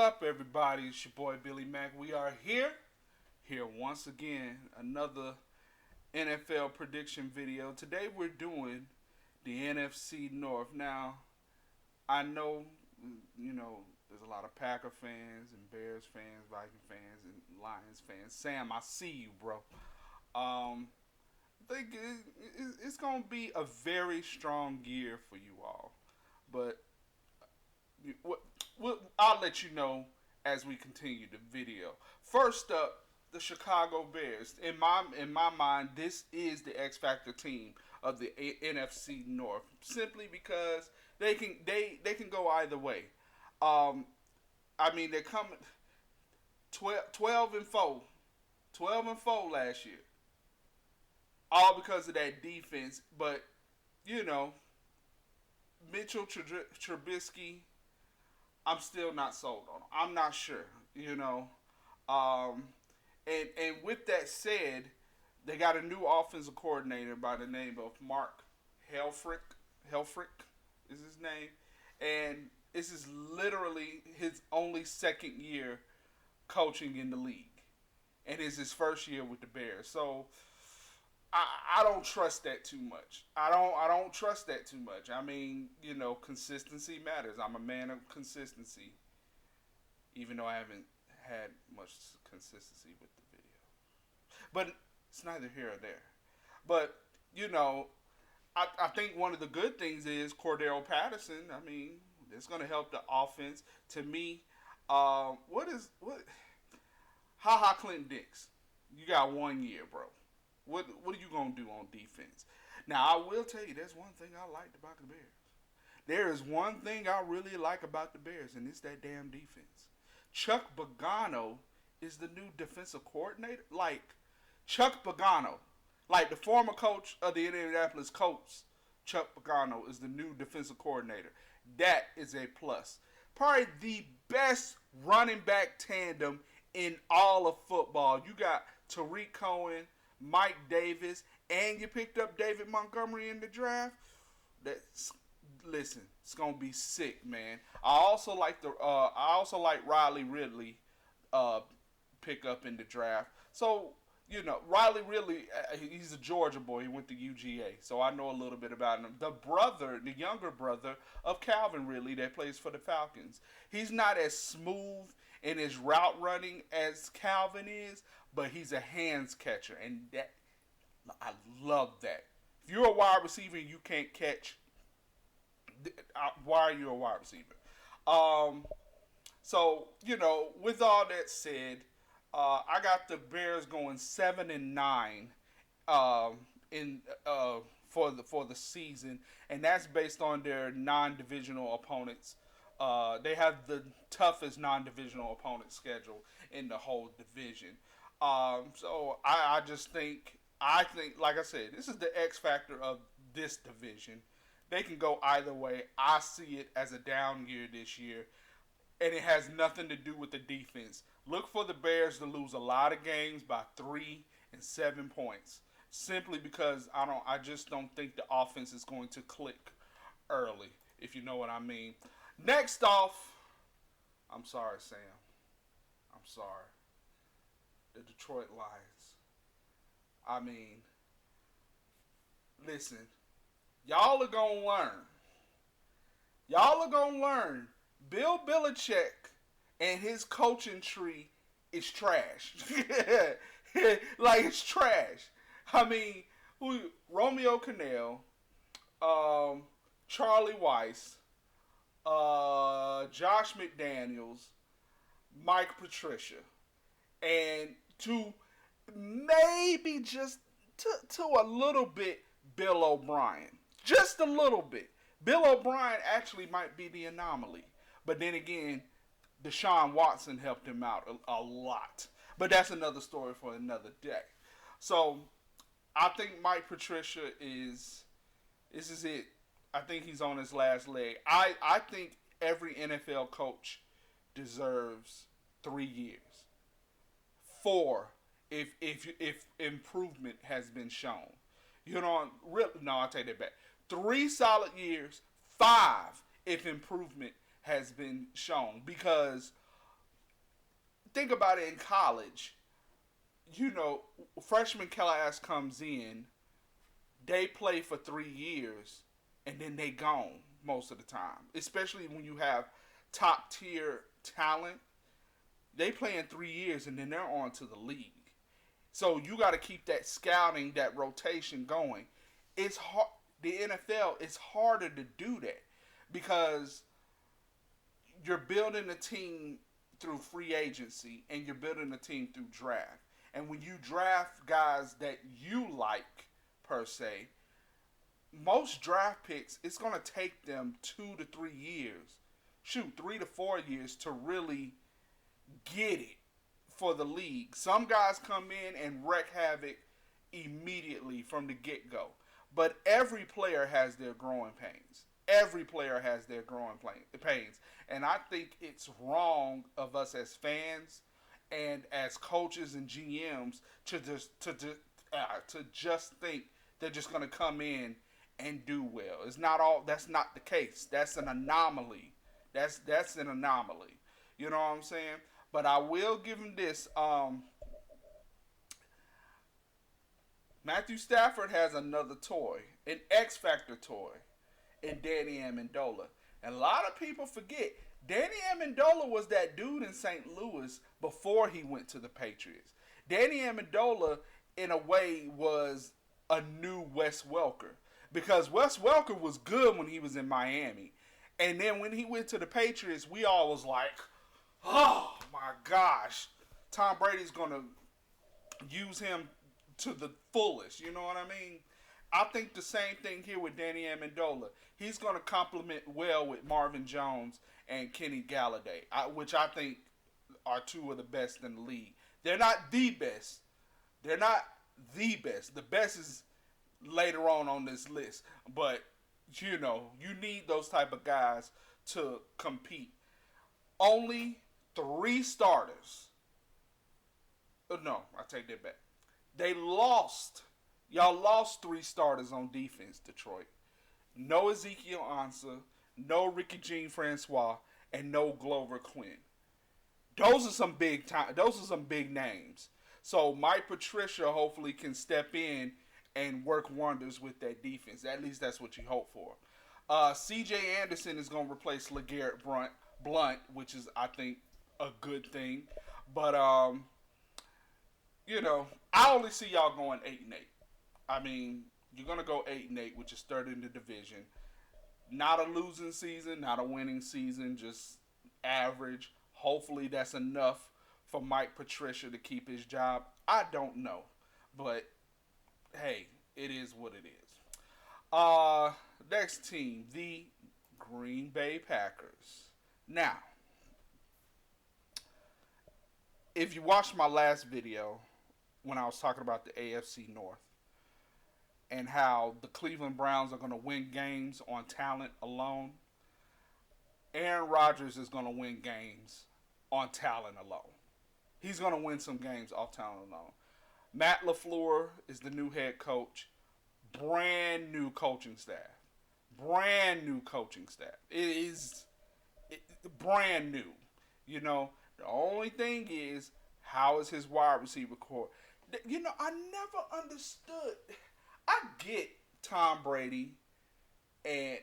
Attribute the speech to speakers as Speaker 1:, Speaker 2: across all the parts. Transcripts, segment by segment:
Speaker 1: up, everybody? It's your boy Billy Mack. We are here once again, another NFL prediction video. Today we're doing the NFC North. Now, I know, there's a lot of Packer fans and Bears fans, Viking fans, and Lions fans. Sam, I see you, bro. I think it's going to be a very strong year for you all. But I'll let you know as we continue the video. First up, the Chicago Bears. In my mind, this is the X Factor team of the NFC North, simply because they can go either way. They're coming 12 and 4, 12 and 4 last year, all because of that defense. But you know, Mitchell Trubisky, I'm still not sold on him. I'm not sure, Um, and with that said, they got a new offensive coordinator by the name of Mark Helfrich. Helfrich is his name, and this is literally his only second year coaching in the league, and it's his first year with the Bears. So I don't trust that too much. I don't trust that too much. I mean, consistency matters. I'm a man of consistency, even though I haven't had much consistency with the video. But it's neither here or there. But I think one of the good things is Cordero Patterson. I mean, it's going to help the offense. To me, what? Ha ha, Clinton Dix. You got 1 year, bro. What are you going to do on defense? Now, I will tell you, there's one thing I liked about the Bears. There is one thing I really like about the Bears, and it's that damn defense. Chuck Pagano is the new defensive coordinator. Like, Chuck Pagano, like the former coach of the Indianapolis Colts, Chuck Pagano is the new defensive coordinator. That is a plus. Probably the best running back tandem in all of football. You got Tariq Cohen, Mike Davis, and you picked up David Montgomery in the draft. Listen, it's gonna be sick, man. I also like Riley Ridley pick up in the draft. So Riley Ridley, he's a Georgia boy. He went to UGA, so I know a little bit about him. The younger brother of Calvin Ridley that plays for the Falcons. He's not as smooth in his route running as Calvin is, but he's a hands catcher, and I love that. If you're a wide receiver and you can't catch, why are you a wide receiver? With all that said, I got the Bears going 7-9 for the season, and that's based on their non-divisional opponents. They have the toughest non-divisional opponent schedule in the whole division. So I think, like I said, this is the X factor of this division. They can go either way. I see it as a down year this year, and it has nothing to do with the defense. Look for the Bears to lose a lot of games by 3 and 7 points, simply because I just don't think the offense is going to click early, if you know what I mean. Next off, I'm sorry, Sam. I'm sorry. The Detroit Lions. I mean, listen, y'all are going to learn. Y'all are going to learn. Bill Belichick and his coaching tree is trash. Like, it's trash. I mean, Romeo Cannell, Charlie Weiss, Josh McDaniels, Mike Patricia, and to maybe just to a little bit Bill O'Brien. Just a little bit. Bill O'Brien actually might be the anomaly. But then again, Deshaun Watson helped him out a lot. But that's another story for another day. So I think Mike Patricia this is it. I think he's on his last leg. I think every NFL coach deserves 3 years. 4 if improvement has been shown. No, I'll take that back. 3 solid years. 5 if improvement has been shown. Because think about it in college, freshman class comes in, they play for 3 years, and then they gone most of the time. Especially when you have top tier talent, they play in 3 years and then they're on to the league. So you got to keep that scouting, that rotation going. It's hard. The NFL, it's harder to do that because you're building a team through free agency and you're building a team through draft. And when you draft guys that you like, per se, most draft picks, it's going to take them 2 to 3 years, 3 to 4 years to really get it for the league. Some guys come in and wreak havoc immediately from the get-go. But every player has their growing pains. Every player has their growing pains. And I think it's wrong of us as fans and as coaches and GMs to just think they're just going to come in and do well. It's not all. That's not the case. That's an anomaly. That's an anomaly. You know what I'm saying? But I will give him this. Matthew Stafford has another toy, an X Factor toy, in Danny Amendola. And a lot of people forget, Danny Amendola was that dude in St. Louis before he went to the Patriots. Danny Amendola, in a way, was a new Wes Welker. Because Wes Welker was good when he was in Miami. And then when he went to the Patriots, we all was like, oh my gosh, Tom Brady's going to use him to the fullest. You know what I mean? I think the same thing here with Danny Amendola. He's going to complement well with Marvin Jones and Kenny Galladay, which I think are two of the best in the league. They're not the best. They're not the best. The best is later on this list. But, you need those type of guys to compete. Only 3 starters. No, I take that back. Y'all lost 3 starters on defense, Detroit. No Ezekiel Ansah, no Ricky Jean Francois, and no Glover Quinn. Those are some big names. So Mike Patricia hopefully can step in and work wonders with that defense. At least that's what you hope for. C.J. Anderson is going to replace LeGarrette Blount, which is, I think, a good thing. But I only see y'all going 8-8. I mean, you're gonna go 8-8, which is third in the division. Not a losing season, not a winning season, just average. Hopefully, that's enough for Mike Patricia to keep his job. I don't know, but hey, it is what it is. Next team, the Green Bay Packers. Now, if you watched my last video when I was talking about the AFC North and how the Cleveland Browns are going to win games on talent alone, Aaron Rodgers is going to win games on talent alone. He's going to win some games off talent alone. Matt LaFleur is the new head coach. Brand new coaching staff. It is brand new. The only thing is, how is his wide receiver core? I never understood. I get Tom Brady and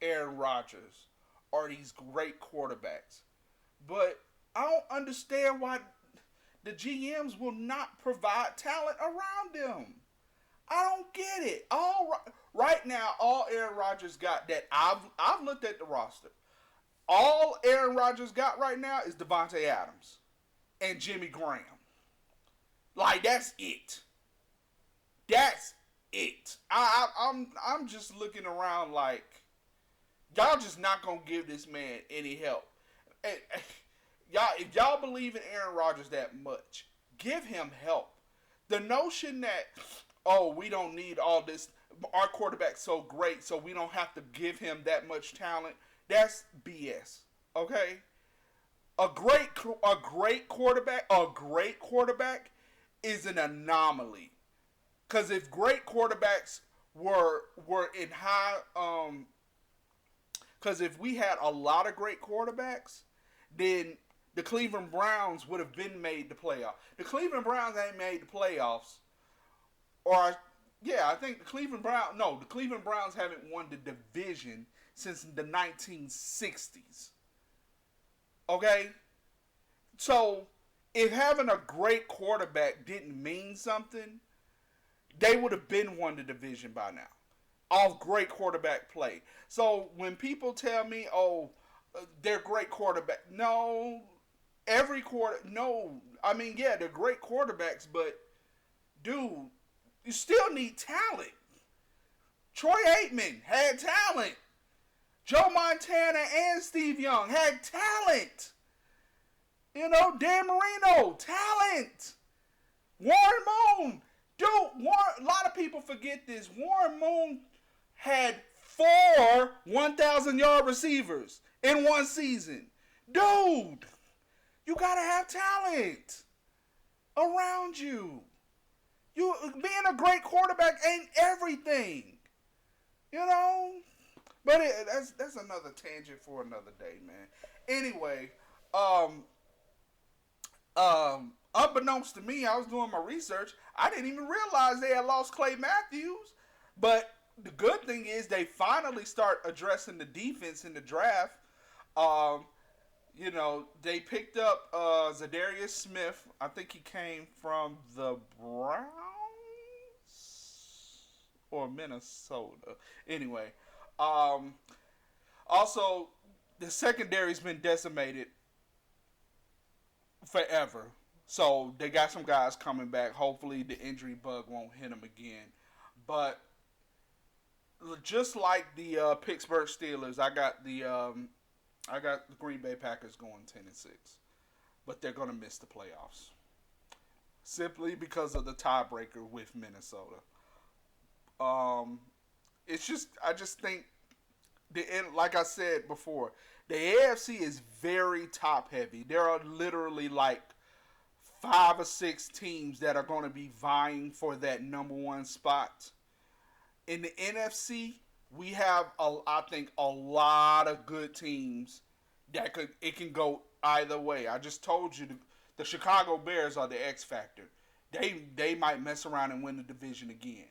Speaker 1: Aaron Rodgers are these great quarterbacks. But I don't understand why the GMs will not provide talent around them. I don't get it. Right now, all Aaron Rodgers got that I've looked at the roster. All Aaron Rodgers got right now is Devontae Adams and Jimmy Graham. Like, that's it. I'm just looking around like, y'all just not gonna give this man any help. If y'all believe in Aaron Rodgers that much, give him help. The notion that, we don't need all this, our quarterback's so great, so we don't have to give him that much talent, that's BS. Okay? A great quarterback is an anomaly. Because if great quarterbacks were in high, because if we had a lot of great quarterbacks, then the Cleveland Browns would have been made the playoff. The Cleveland Browns ain't made the playoffs, or yeah, I think the Cleveland Browns haven't won the division since the 1960s. Okay, so if having a great quarterback didn't mean something, they would have been won the division by now. Off great quarterback play. So when people tell me, "Oh, they're great quarterback," no, I mean, yeah, they're great quarterbacks, but dude, you still need talent. Troy Aikman had talent. Joe Montana and Steve Young had talent. Dan Marino, talent. Warren Moon, dude. A lot of people forget this. Warren Moon had 4 1,000-yard receivers in one season. Dude, you gotta have talent around you. You being a great quarterback ain't everything, But that's another tangent for another day, man. Anyway, unbeknownst to me, I was doing my research. I didn't even realize they had lost Clay Matthews. But the good thing is they finally start addressing the defense in the draft. They picked up Zadarius Smith. I think he came from the Browns or Minnesota. Anyway, also the secondary's been decimated forever. So they got some guys coming back. Hopefully the injury bug won't hit them again. But just like the Pittsburgh Steelers, I got the Green Bay Packers going 10-6, but they're gonna miss the playoffs simply because of the tiebreaker with Minnesota. I just think like I said before, the AFC is very top heavy. There are literally like 5 or 6 teams that are going to be vying for that number 1 spot. In the NFC, we have I think a lot of good teams that it can go either way. I just told you the Chicago Bears are the X factor. They might mess around and win the division again.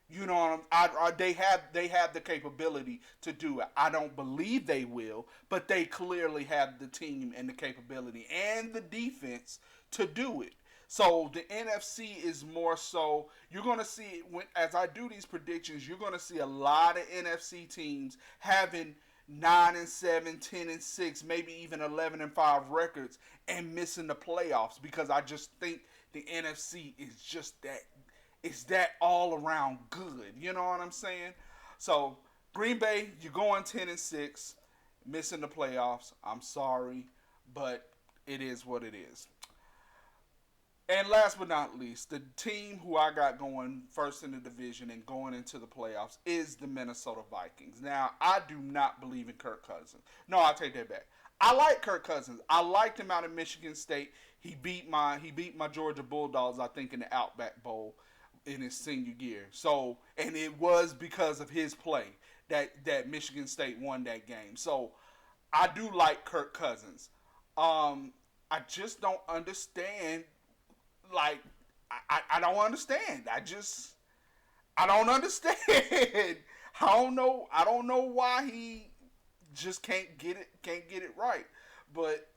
Speaker 1: You know what they have the capability to do it. I don't believe they will, but they clearly have the team and the capability and the defense to do it. So the NFC is more so, you're going to see, as I do these predictions, you're going to see a lot of NFC teams having 9-7, 10-6, maybe even 11-5 records and missing the playoffs, because I just think the NFC is just that. It's that all around good. You know what I'm saying? So Green Bay, you're going 10-6, missing the playoffs. I'm sorry, but it is what it is. And last but not least, the team who I got going first in the division and going into the playoffs is the Minnesota Vikings. Now, I do not believe in Kirk Cousins. No, I'll take that back. I like Kirk Cousins. I liked him out of Michigan State. He beat my Georgia Bulldogs, I think, in the Outback Bowl in his senior year. So, and it was because of his play that Michigan State won that game. So, I do like Kirk Cousins. I just don't understand. Like, I don't understand. I don't understand. I don't know why he just can't get it right. But,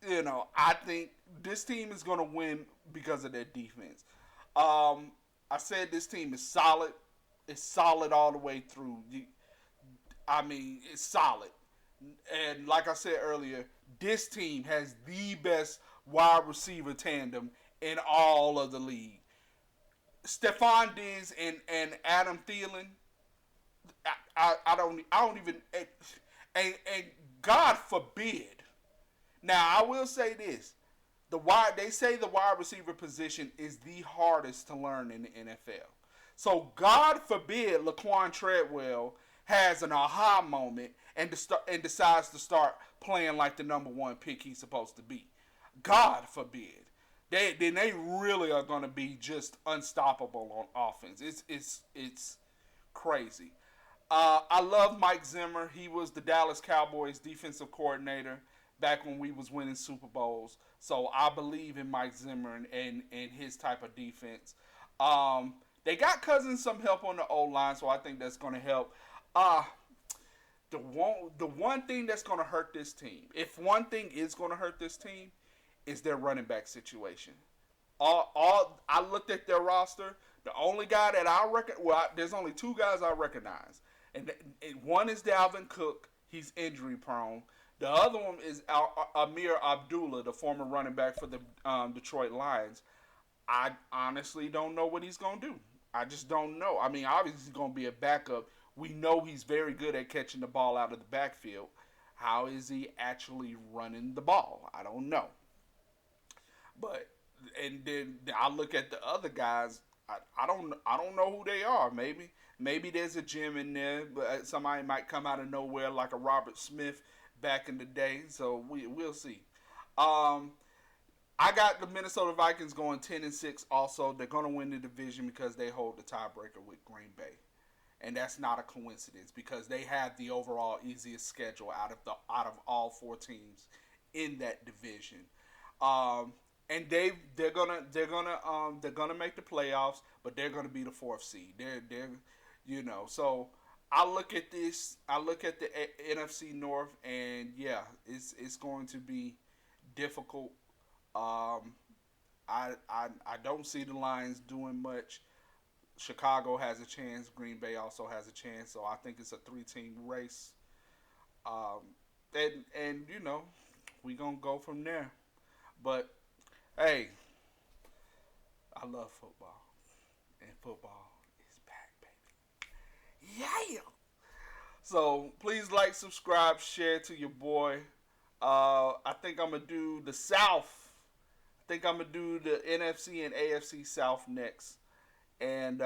Speaker 1: I think this team is going to win because of their defense. I said this team is solid. It's solid all the way through. It's solid. And like I said earlier, this team has the best wide receiver tandem in all of the league. Stephon Diggs and Adam Thielen. I don't even, and God forbid. Now I will say this: they say the wide receiver position is the hardest to learn in the NFL. So God forbid Laquan Treadwell has an aha moment and decides to start playing like the number 1 pick he's supposed to be. God forbid. Then they really are going to be just unstoppable on offense. It's crazy. I love Mike Zimmer. He was the Dallas Cowboys defensive coordinator back when we was winning Super Bowls. So I believe in Mike Zimmer and his type of defense. They got Cousins some help on the O line, so I think that's going to help. Uh the one thing that's going to hurt this team, if one thing is going to hurt this team, is their running back situation. All I looked at their roster. The only guy that I reckon, there's only two guys I recognize, and one is Dalvin Cook. He's injury prone. The other one is Amir Abdullah, the former running back for the Detroit Lions. I honestly don't know what he's gonna do. I just don't know. I mean, obviously he's gonna be a backup. We know he's very good at catching the ball out of the backfield. How is he actually running the ball? I don't know. But and then I look at the other guys. I don't know who they are. Maybe there's a gem in there, but somebody might come out of nowhere like a Robert Smith back in the day. So we'll see. Um, I got the Minnesota Vikings going 10-6. Also, they're gonna win the division because they hold the tiebreaker with Green Bay, and that's not a coincidence because they have the overall easiest schedule out of all four teams in that division. Um, and they're gonna make the playoffs, but they're gonna be the fourth seed. So I look at this. I look at the NFC North, and yeah, it's going to be difficult. Um, I don't see the Lions doing much. Chicago has a chance. Green Bay also has a chance. So I think it's a three-team race. Um, and we gonna go from there. But hey, I love football, and football is back, baby. Yeah. So please like, subscribe, share to your boy. I think I'm gonna do the South. I think I'm gonna do the NFC and AFC South next. And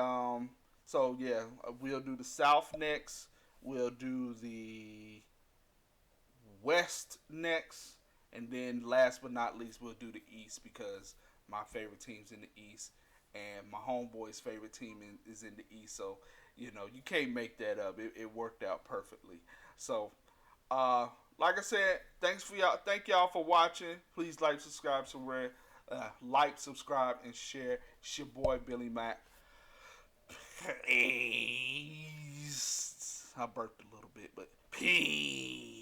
Speaker 1: so yeah, we'll do the South next. We'll do the West next, and then last but not least, we'll do the East because my favorite team's in the East, and my homeboy's favorite team is in the East. So you can't make that up. It worked out perfectly. So, uh, like I said, thanks for y'all. Thank y'all for watching. Please like, subscribe, subscribe, and share. It's your boy Billy Mack. Peace. I burped a little bit, but peace.